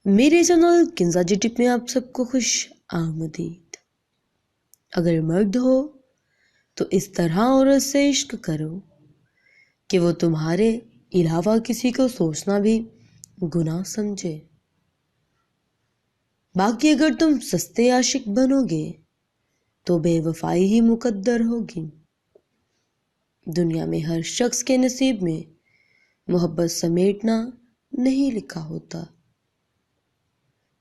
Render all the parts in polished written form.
میرے چینل کنزا جی ٹپ میں آپ سب کو خوش آمدید۔ اگر مرد ہو تو اس طرح عورت سے عشق کرو کہ وہ تمہارے علاوہ کسی کو سوچنا بھی گناہ سمجھے۔ باقی اگر تم سستے عاشق بنو گے تو بے وفائی ہی مقدر ہوگی۔ دنیا میں ہر شخص کے نصیب میں محبت سمیٹنا نہیں لکھا ہوتا۔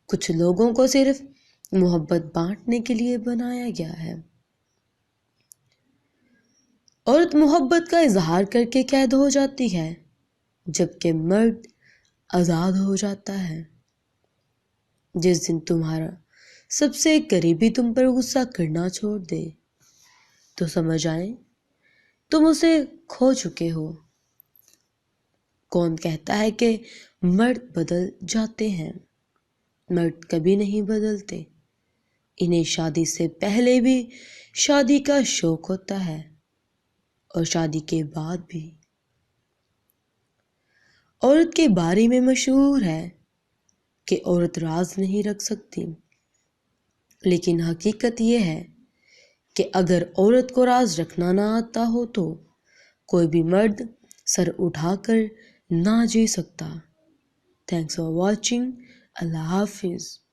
کچھ لوگوں کو صرف محبت بانٹنے کے لیے بنایا گیا ہے۔ عورت محبت کا اظہار کر کے قید ہو جاتی ہے جبکہ مرد آزاد ہو جاتا ہے۔ جس دن تمہارا سب سے قریبی تم پر غصہ کرنا چھوڑ دے تو سمجھ آئے تم اسے کھو چکے ہو۔ کون کہتا ہے کہ مرد بدل جاتے ہیں؟ مرد کبھی نہیں بدلتے۔ انہیں شادی سے پہلے بھی شادی کا شوق ہوتا ہے اور شادی کے بعد بھی۔ عورت کے بارے میں مشہور ہے کہ عورت راز نہیں رکھ سکتی، لیکن حقیقت یہ ہے کہ اگر عورت کو راز رکھنا نہ آتا ہو تو کوئی بھی مرد سر اٹھا کر نہ جی سکتا۔ Thanks for watching. اللہ حافظ۔